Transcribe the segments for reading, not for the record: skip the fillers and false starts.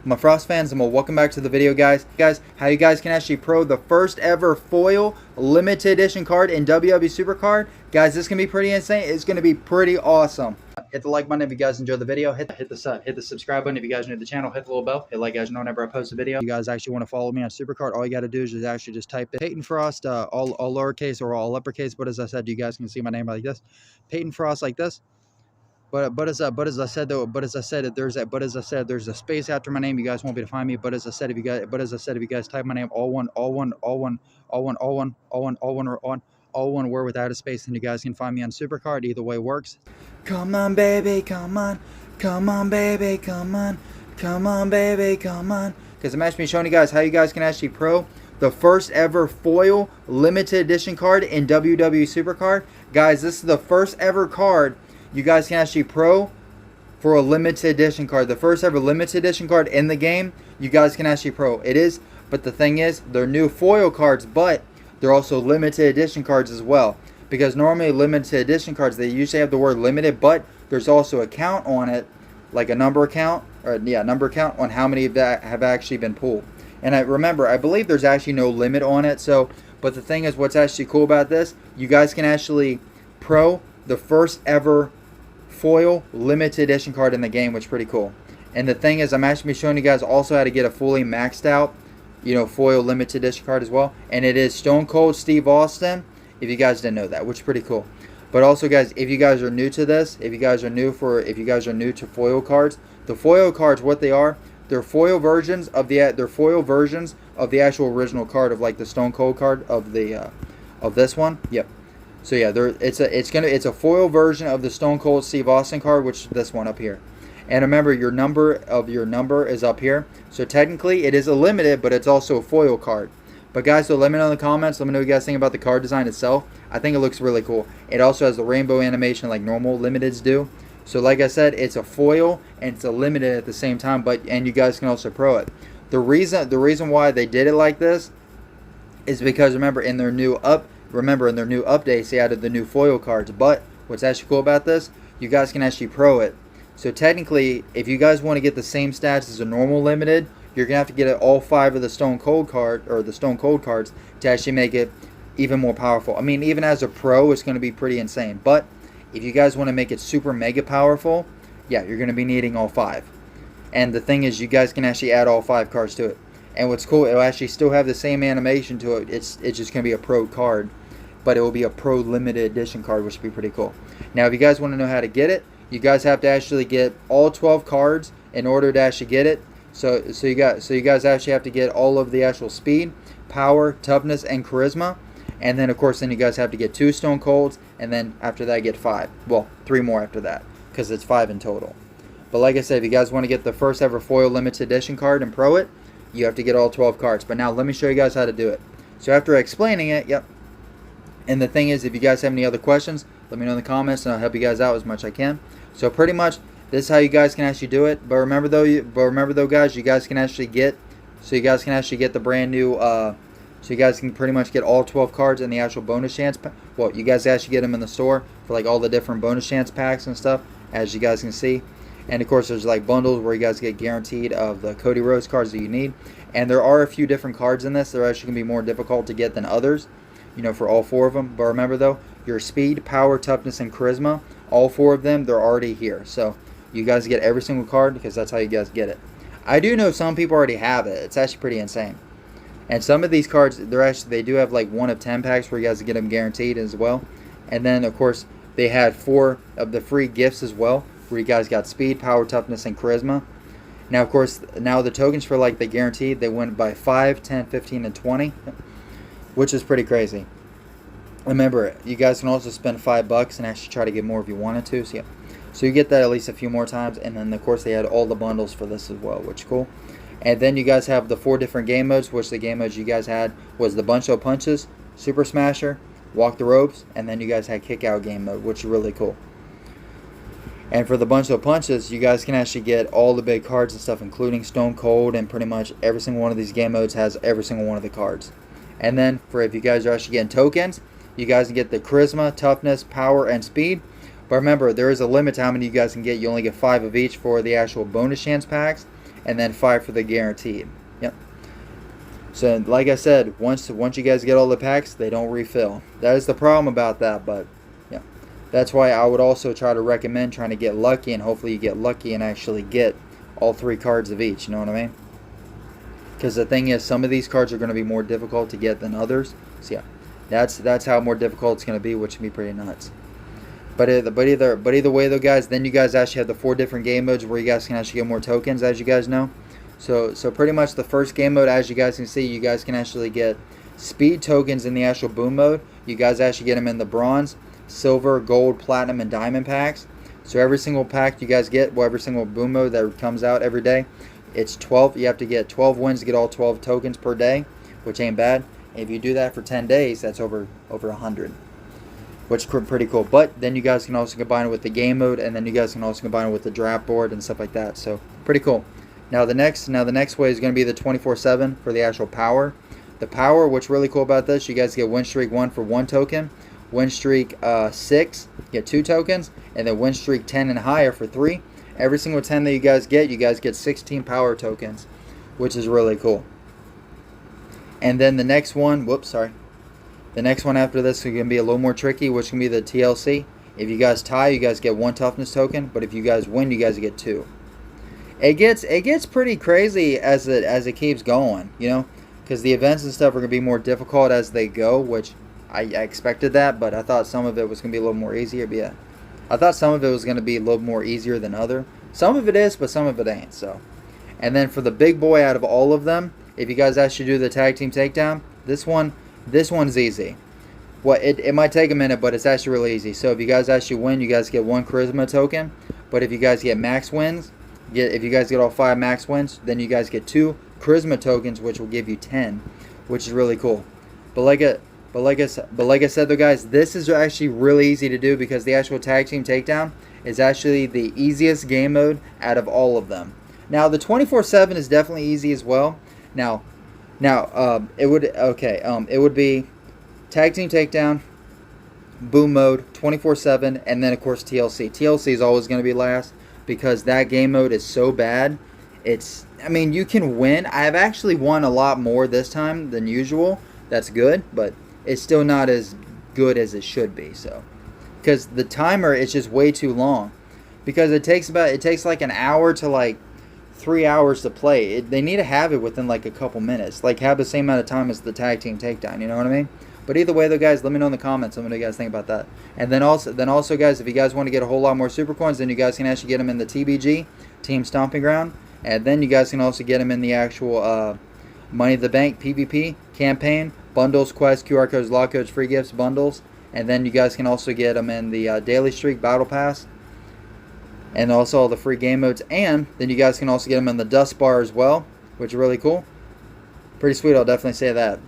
My Frost fans, and welcome back to the video, guys. How you guys can actually pro the first ever foil limited edition card in WWE SuperCard. Guys, this can be pretty insane. It's going to be pretty awesome. Hit the like button if you guys enjoyed the video. Hit the subscribe button if you guys are new to the channel. Hit the little bell. Hit like, guys know whenever I post a video. If you guys actually want to follow me on SuperCard, all you got to do is actually just type in PaytonFrost, all lowercase or all uppercase. But as I said, you guys can see my name like this, PaytonFrost, like this. But as I said, there's a space after my name. You guys won't be able to find me. But as I said, if you guys type my name all one word without a space, then you guys can find me on SuperCard. Either way works. Come on, baby, come on, baby, come on, baby, come on. Because I'm actually showing you guys how you guys can actually pro the first ever foil limited edition card in WWE SuperCard. Guys, this is the first ever card you guys can actually pro for a limited edition card. The first ever limited edition card in the game, you guys can actually pro. It is, but the thing is, they're new foil cards, but they're also limited edition cards as well. Because normally limited edition cards, they usually have the word limited, but there's also a count on it, like a number count, or yeah, number count on how many of that have actually been pulled. And I believe there's actually no limit on it. So, but the thing is, what's actually cool about this, you guys can actually pro the first ever foil limited edition card in the game, which is pretty cool. And the thing is, I'm actually showing you guys also how to get a fully maxed out, foil limited edition card as well. And it is Stone Cold Steve Austin, if you guys didn't know that, which is pretty cool. But also, guys, if you guys are new to this, if you guys are new to foil cards, the foil cards, what they are, they're foil versions of the actual original card of like the Stone Cold card of the of this one. Yep. So yeah, it's a foil version of the Stone Cold Steve Austin card, which is this one up here. And remember, your number is up here. So technically, it is a limited, but it's also a foil card. But guys, so let me know in the comments. Let me know what you guys think about the card design itself. I think it looks really cool. It also has the rainbow animation like normal limiteds do. So like I said, it's a foil and it's a limited at the same time. And you guys can also pro it. The reason why they did it like this is because remember in their new updates they added the new foil cards. But what's actually cool about this, you guys can actually pro it. So technically, if you guys want to get the same stats as a normal limited, you're gonna have to get all 5 of the Stone Cold card or the Stone Cold cards to actually make it even more powerful. I mean, even as a pro, it's gonna be pretty insane. But if you guys want to make it super mega powerful, yeah, you're gonna be needing all 5. And the thing is, you guys can actually add all 5 cards to it. And what's cool, it'll actually still have the same animation to it. It's just gonna be a pro card, but it will be a pro limited edition card, which will be pretty cool. Now, if you guys want to know how to get it, you guys have to actually get all 12 cards in order to actually get it. So you guys actually have to get all of the actual speed, power, toughness, and charisma. And then, of course, then you guys have to get 2 Stone Colds, and then after that, get 5. Well, 3 more after that, because it's 5 in total. But like I said, if you guys want to get the first ever foil limited edition card and pro it, you have to get all 12 cards. But now, let me show you guys how to do it. So after explaining it, yep. And the thing is, if you guys have any other questions, let me know in the comments, and I'll help you guys out as much as I can. So pretty much, this is how you guys can actually do it. But remember though, guys, you guys can actually get the brand new. So you guys can pretty much get all 12 cards in the actual bonus chance. Well, you guys actually get them in the store for like all the different bonus chance packs and stuff, as you guys can see. And of course, there's like bundles where you guys get guaranteed of the Cody Rhodes cards that you need. And there are a few different cards in this. They're actually gonna be more difficult to get than others, for all 4 of them. But remember though, your speed, power, toughness, and charisma, all 4 of them, they're already here. So you guys get every single card because that's how you guys get it. I do know some people already have it. It's actually pretty insane. And some of these cards, they do have like 1 of 10 packs where you guys get them guaranteed as well. And then of course they had 4 of the free gifts as well, where you guys got speed, power, toughness, and charisma. Now of course, now the tokens for like the guaranteed, they went by 5, 10, 15, and 20, which is pretty crazy. Remember, you guys can also spend $5 and actually try to get more if you wanted to. So yeah. So you get that at least a few more times. And then of course they had all the bundles for this as well, which is cool. And then you guys have the 4 different game modes, which the game modes you guys had was the Bunch of Punches, Super Smasher, Walk the Ropes, and then you guys had Kick Out game mode, which is really cool. And for the Bunch of Punches, you guys can actually get all the big cards and stuff, including Stone Cold, and pretty much every single one of these game modes has every single one of the cards. And then for if you guys are actually getting tokens, you guys can get the charisma, toughness, power, and speed. But remember, there is a limit to how many you guys can get. You only get 5 of each for the actual bonus chance packs. and then 5 for the guaranteed. Yep. So like I said, once you guys get all the packs, they don't refill. That is the problem about that, but yeah. That's why I would also try to recommend trying to get lucky, and hopefully you get lucky and actually get all 3 cards of each, you know what I mean? Because the thing is, some of these cards are going to be more difficult to get than others. So yeah, that's how more difficult it's going to be, which can be pretty nuts. But either way though, guys, then you guys actually have the 4 different game modes where you guys can actually get more tokens, as you guys know. So pretty much the first game mode, as you guys can see, you guys can actually get speed tokens in the actual boom mode. You guys actually get them in the bronze, silver, gold, platinum, and diamond packs. So every single pack you guys get, well, every single boom mode that comes out every day, it's 12. You have to get 12 wins to get all 12 tokens per day, which ain't bad. And if you do that for 10 days, that's over 100, which is pretty cool. But then you guys can also combine it with the game mode, and then you guys can also combine it with the draft board and stuff like that. So pretty cool. Now the next way is going to be the 24/7 for the actual power. The power, what's really cool about this, you guys get win streak 1 for 1 token, win streak 6 get 2 tokens, and then win streak 10 and higher for 3. Every single 10 that you guys get 16 power tokens, which is really cool. And then the next one, the next one after this is going to be a little more tricky, which can be the TLC. If you guys tie, you guys get 1 toughness token, but if you guys win, you guys get 2. It gets pretty crazy as it keeps going, you know, because the events and stuff are going to be more difficult as they go, which I expected that, but I thought some of it was going to be a little more easier. But yeah, I thought some of it was going to be a little more easier than other. Some of it is, but some of it ain't. So, and then for the big boy out of all of them, if you guys actually do the tag team takedown, this one's easy. Well, it might take a minute, but it's actually really easy. So if you guys actually win, you guys get 1 charisma token. But if you guys get max wins, if you guys get all 5 max wins, then you guys get 2 charisma tokens, which will give you 10, which is really cool. But like I said though, guys, this is actually really easy to do because the actual tag team takedown is actually the easiest game mode out of all of them. Now the 24/7 is definitely easy as well. Now it would be tag team takedown, boom mode, 24/7, and then of course TLC. TLC is always going to be last because that game mode is so bad. I mean, you can win. I have actually won a lot more this time than usual. That's good, but it's still not as good as it should be. So, because the timer is just way too long, because it takes like an hour to like 3 hours to play. They need to have it within like a couple minutes, like have the same amount of time as the tag team takedown. You know what I mean? But either way though, guys, let me know in the comments. Let me know what you guys think about that. And then also guys, if you guys want to get a whole lot more super coins, then you guys can actually get them in the TBG, Team Stomping Ground, and then you guys can also get them in the actual Money in the Bank PvP campaign, bundles, quests, QR codes, lock codes, free gifts, bundles, and then you guys can also get them in the Daily Streak Battle Pass, and also all the free game modes, and then you guys can also get them in the Dust Bar as well, which is really cool. Pretty sweet, I'll definitely say that.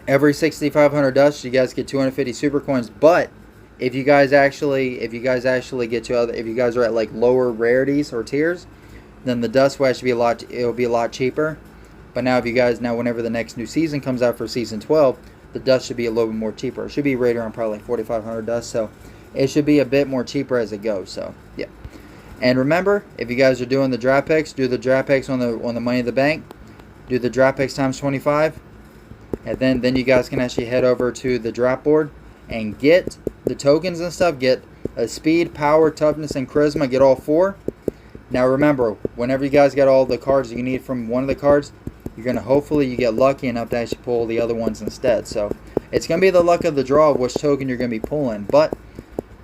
Every 6,500 dust, you guys get 250 super coins. But if you guys actually get to if you guys are at like lower rarities or tiers, then the dust will actually be a lot cheaper. But now whenever the next new season comes out for season 12, the dust should be a little bit more cheaper. It should be right around probably like 4,500 dust, so it should be a bit more cheaper as it goes. So yeah. And remember, if you guys are doing the draft picks, do the draft picks on the Money in the Bank. Do the draft picks times 25. And then you guys can actually head over to the draft board and get the tokens and stuff. Get a speed, power, toughness, and charisma. Get all 4. Now remember, whenever you guys get all the cards you need from one of the cards, you're going to hopefully you get lucky enough to actually pull the other ones instead. So it's going to be the luck of the draw of which token you're going to be pulling. But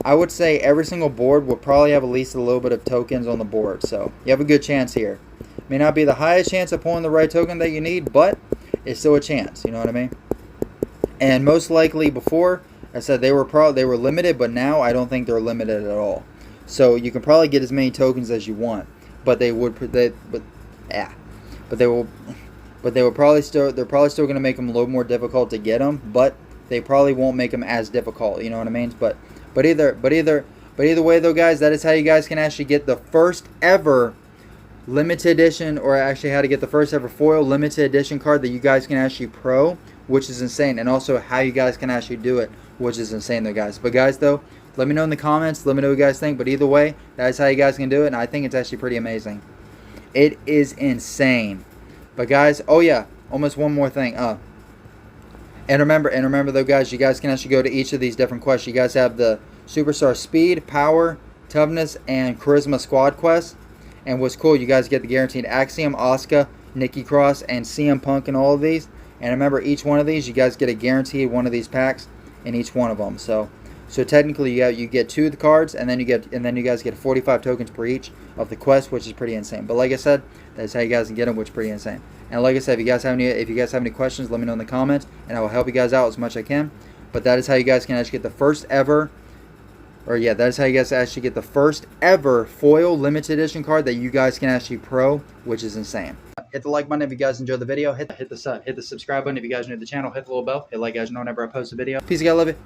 I would say every single board will probably have at least a little bit of tokens on the board. So you have a good chance here. May not be the highest chance of pulling the right token that you need, but it's still a chance, you know what I mean? And most likely before, I said they were limited, but now I don't think they're limited at all. So you can probably get as many tokens as you want, but they're probably still going to make them a little more difficult to get them, but they probably won't make them as difficult, you know what I mean? But either way though, guys, that is how you guys can actually get the first ever limited edition, or actually how to get the first ever foil limited edition card that you guys can actually pro, which is insane, and also how you guys can actually do it, which is insane though, guys. But guys though, let me know in the comments, let me know what you guys think. But either way, that's how you guys can do it, and I think it's actually pretty amazing. It is insane. But guys, oh yeah, almost one more thing. And remember though, guys, you guys can actually go to each of these different quests. You guys have the Superstar Speed, Power, Toughness, and Charisma Squad quest. And what's cool, you guys get the guaranteed Axiom, Asuka, Nikki Cross, and CM Punk in all of these. And remember, each one of these, you guys get a guaranteed one of these packs in each one of them. So technically, you get 2 of the cards, and then you guys get 45 tokens per each of the quest, which is pretty insane. But like I said, that's how you guys can get them, which is pretty insane. And like I said, if you guys have any questions, let me know in the comments, and I will help you guys out as much as I can. But that is how you guys can actually get the first ever. That is how you guys actually get the first ever foil limited edition card that you guys can actually pro, which is insane. Hit the like button if you guys enjoyed the video. Hit the subscribe button if you guys are new to the channel. Hit the little bell. Hit like guys know whenever I post a video. Peace, guys. Love you.